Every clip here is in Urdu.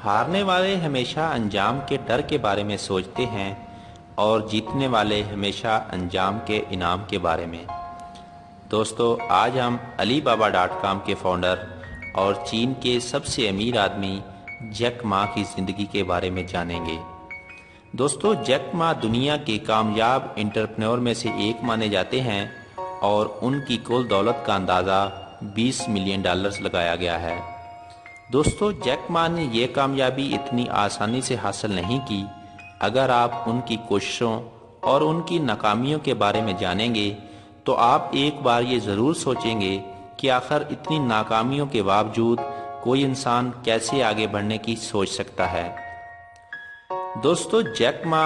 ہارنے والے ہمیشہ انجام کے ڈر کے بارے میں سوچتے ہیں اور جیتنے والے ہمیشہ انجام کے انعام کے بارے میں۔ دوستو، آج ہم علی بابا .com کے فاؤنڈر اور چین کے سب سے امیر آدمی جیک ما کی زندگی کے بارے میں جانیں گے۔ دوستو، جیک ما دنیا کے کامیاب انٹرپرینور میں سے ایک مانے جاتے ہیں اور ان کی کل دولت کا اندازہ $20 ملین لگایا گیا ہے۔ دوستو، جیک ما نے یہ کامیابی اتنی آسانی سے حاصل نہیں کی۔ اگر آپ ان کی کوششوں اور ان کی ناکامیوں کے بارے میں جانیں گے تو آپ ایک بار یہ ضرور سوچیں گے کہ آخر اتنی ناکامیوں کے باوجود کوئی انسان کیسے آگے بڑھنے کی سوچ سکتا ہے۔ دوستو، جیک ما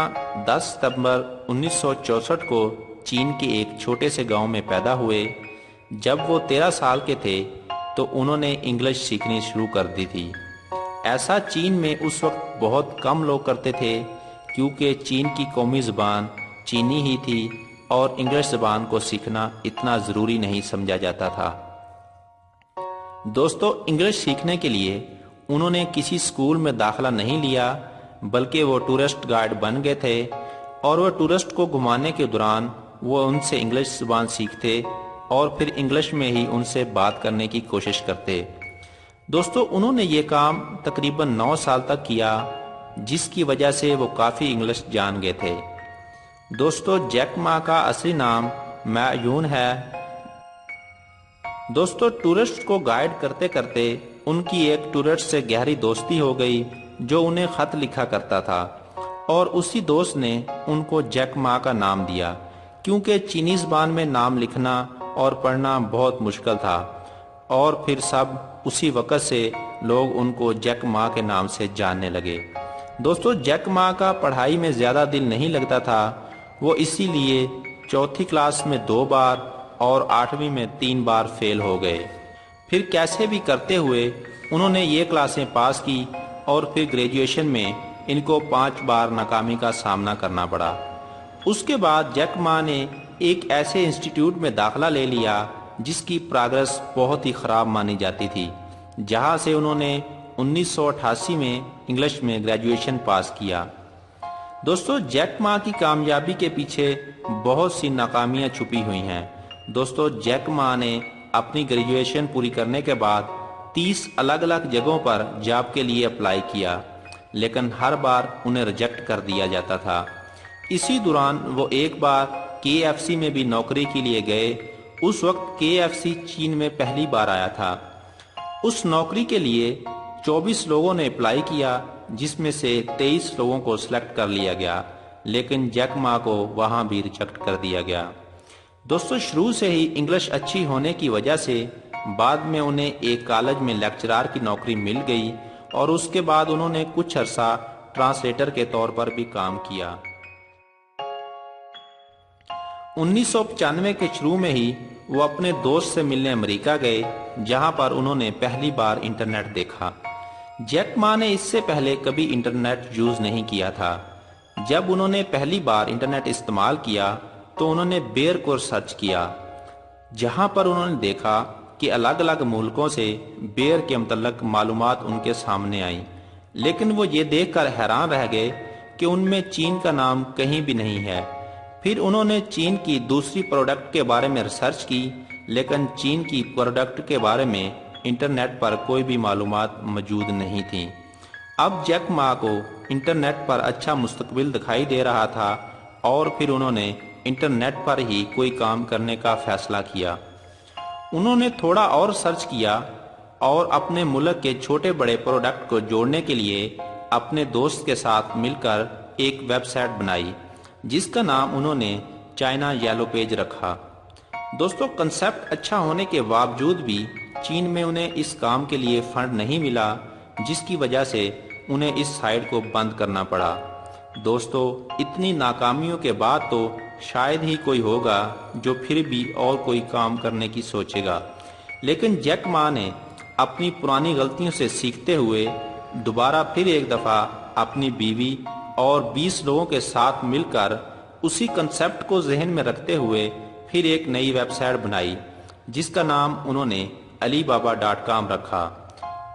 10 ستمبر 1964 کو چین کے ایک چھوٹے سے گاؤں میں پیدا ہوئے۔ جب وہ 13 سال کے تھے تو انہوں نے انگلش سیکھنی شروع کر دی تھی۔ ایسا چین میں اس وقت بہت کم لوگ کرتے تھے کیونکہ چین کی قومی زبان چینی ہی تھی اور انگلش زبان کو سیکھنا اتنا ضروری نہیں سمجھا جاتا تھا۔ دوستو، انگلش سیکھنے کے لیے انہوں نے کسی اسکول میں داخلہ نہیں لیا بلکہ وہ ٹورسٹ گائیڈ بن گئے تھے اور وہ ٹورسٹ کو گھمانے کے دوران وہ ان سے انگلش زبان سیکھتے اور پھر انگلش میں ہی ان سے بات کرنے کی کوشش کرتے۔ دوستو، انہوں نے یہ کام تقریباً 9 سال تک کیا جس کی وجہ سے وہ کافی انگلش جان گئے تھے۔ دوستو، جیک ما کا اصلی نام ما یون ہے۔ دوستو، ٹورسٹ کو گائیڈ کرتے کرتے ان کی ایک ٹورسٹ سے گہری دوستی ہو گئی جو انہیں خط لکھا کرتا تھا اور اسی دوست نے ان کو جیک ما کا نام دیا کیونکہ چینی زبان میں نام لکھنا اور پڑھنا بہت مشکل تھا، اور پھر سب اسی وقت سے لوگ ان کو جیک ما کے نام سے جاننے لگے۔ دوستو، جیک ما کا پڑھائی میں زیادہ دل نہیں لگتا تھا، وہ اسی لیے 4تھی کلاس میں 2 بار اور 8ویں میں 3 بار فیل ہو گئے۔ پھر کیسے بھی کرتے ہوئے انہوں نے یہ کلاسیں پاس کی اور پھر گریجویشن میں ان کو 5 بار ناکامی کا سامنا کرنا پڑا۔ اس کے بعد جیک ما نے ایک ایسے انسٹیٹیوٹ میں داخلہ لے لیا جس کی پروگرس بہت ہی خراب مانی جاتی تھی، جہاں سے انہوں نے 1988 میں انگلش میں گریجویشن پاس کیا۔ دوستو، جیک ما کی کامیابی کے پیچھے بہت سی ناکامیاں چھپی ہوئی ہیں۔ دوستو، جیک ما نے اپنی گریجویشن پوری کرنے کے بعد 30 الگ الگ جگہوں پر جاب کے لیے اپلائی کیا لیکن ہر بار انہیں ریجیکٹ کر دیا جاتا تھا۔ اسی دوران وہ ایک بار KFC میں بھی نوکری کے لیے گئے۔ اس وقت KFC چین میں پہلی بار آیا تھا۔ اس نوکری کے لیے 24 لوگوں نے اپلائی کیا جس میں سے 23 لوگوں کو سلیکٹ کر لیا گیا لیکن جیک ما کو وہاں بھی ریجیکٹ کر دیا گیا۔ دوستو، شروع سے ہی انگلش اچھی ہونے کی وجہ سے بعد میں انہیں ایک کالج میں لیکچرار کی نوکری مل گئی اور اس کے بعد انہوں نے کچھ عرصہ ٹرانسلیٹر کے طور پر بھی کام کیا۔ 1995 کے شروع میں ہی وہ اپنے دوست سے ملنے امریکہ گئے جہاں پر انہوں نے پہلی بار انٹرنیٹ دیکھا۔ جیک ما نے اس سے پہلے کبھی انٹرنیٹ یوز نہیں کیا تھا۔ جب انہوں نے پہلی بار انٹرنیٹ استعمال کیا تو انہوں نے بیر کو سرچ کیا جہاں پر انہوں نے دیکھا کہ الگ الگ ملکوں سے بیر کے متعلق معلومات ان کے سامنے آئیں، لیکن وہ یہ دیکھ کر حیران رہ گئے کہ ان میں چین کا نام کہیں بھی نہیں ہے۔ پھر انہوں نے چین کی دوسری پروڈکٹ کے بارے میں ریسرچ کی لیکن چین کی پروڈکٹ کے بارے میں انٹرنیٹ پر کوئی بھی معلومات موجود نہیں تھیں۔ اب جیک ما کو انٹرنیٹ پر اچھا مستقبل دکھائی دے رہا تھا اور پھر انہوں نے انٹرنیٹ پر ہی کوئی کام کرنے کا فیصلہ کیا۔ انہوں نے تھوڑا اور سرچ کیا اور اپنے ملک کے چھوٹے بڑے پروڈکٹ کو جوڑنے کے لیے اپنے دوست کے ساتھ مل کر ایک ویب سائٹ بنائی جس کا نام انہوں نے چائنا یلو پیج رکھا۔ دوستو، کنسیپٹ اچھا ہونے کے باوجود بھی چین میں انہیں اس کام کے لیے فنڈ نہیں ملا جس کی وجہ سے انہیں اس سائٹ کو بند کرنا پڑا۔ دوستو، اتنی ناکامیوں کے بعد تو شاید ہی کوئی ہوگا جو پھر بھی اور کوئی کام کرنے کی سوچے گا، لیکن جیک ما نے اپنی پرانی غلطیوں سے سیکھتے ہوئے دوبارہ پھر ایک دفعہ اپنی بیوی اور 20 لوگوں کے ساتھ مل کر اسی کنسیپٹ کو ذہن میں رکھتے ہوئے پھر ایک نئی ویب سائٹ بنائی جس کا نام انہوں نے علی بابا .com رکھا۔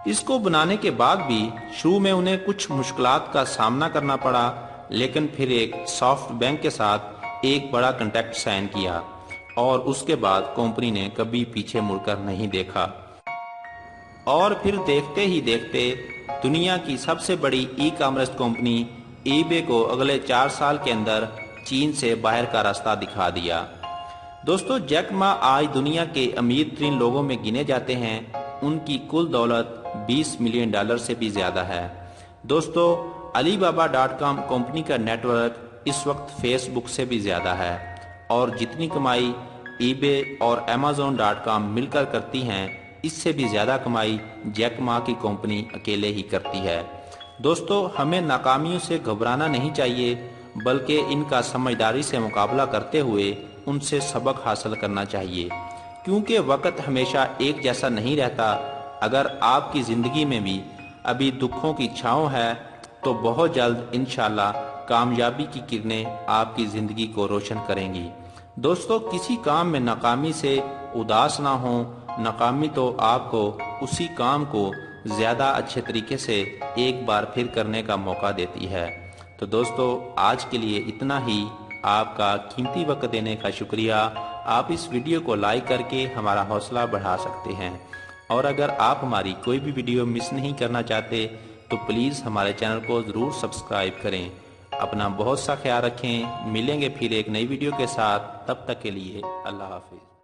اس کو بنانے کے بعد بھی شروع میں انہیں کچھ مشکلات کا سامنا کرنا پڑا، لیکن پھر ایک سافٹ بینک کے ساتھ ایک بڑا کنٹریکٹ سائن کیا اور اس کے بعد کمپنی نے کبھی پیچھے مڑ کر نہیں دیکھا۔ اور پھر دیکھتے ہی دیکھتے دنیا کی سب سے بڑی ای کامرس کمپنی ای بے کو اگلے 4 سال کے اندر چین سے باہر کا راستہ دکھا دیا۔ دوستو، جیک ما آج دنیا کے امیر ترین لوگوں میں گنے جاتے ہیں۔ ان کی کل دولت $20 ملین سے بھی زیادہ ہے۔ دوستو، علی بابا .com کمپنی کا نیٹ ورک اس وقت فیس بک سے بھی زیادہ ہے، اور جتنی کمائی ای بے اور Amazon.com مل کر کرتی ہیں، اس سے بھی زیادہ کمائی جیک ما کی کمپنی اکیلے ہی کرتی ہے۔ دوستو، ہمیں ناکامیوں سے گھبرانا نہیں چاہیے، بلکہ ان کا سمجھداری سے مقابلہ کرتے ہوئے ان سے سبق حاصل کرنا چاہیے، کیونکہ وقت ہمیشہ ایک جیسا نہیں رہتا۔ اگر آپ کی زندگی میں بھی ابھی دکھوں کی چھاؤں ہے تو بہت جلد انشاءاللہ کامیابی کی کرنیں آپ کی زندگی کو روشن کریں گی۔ دوستو، کسی کام میں ناکامی سے اداس نہ ہوں۔ ناکامی تو آپ کو اسی کام کو زیادہ اچھے طریقے سے ایک بار پھر کرنے کا موقع دیتی ہے۔ تو دوستو، آج کے لیے اتنا ہی۔ آپ کا قیمتی وقت دینے کا شکریہ۔ آپ اس ویڈیو کو لائک کر کے ہمارا حوصلہ بڑھا سکتے ہیں، اور اگر آپ ہماری کوئی بھی ویڈیو مس نہیں کرنا چاہتے تو پلیز ہمارے چینل کو ضرور سبسکرائب کریں۔ اپنا بہت سا خیال رکھیں۔ ملیں گے پھر ایک نئی ویڈیو کے ساتھ، تب تک کے لیے اللہ حافظ۔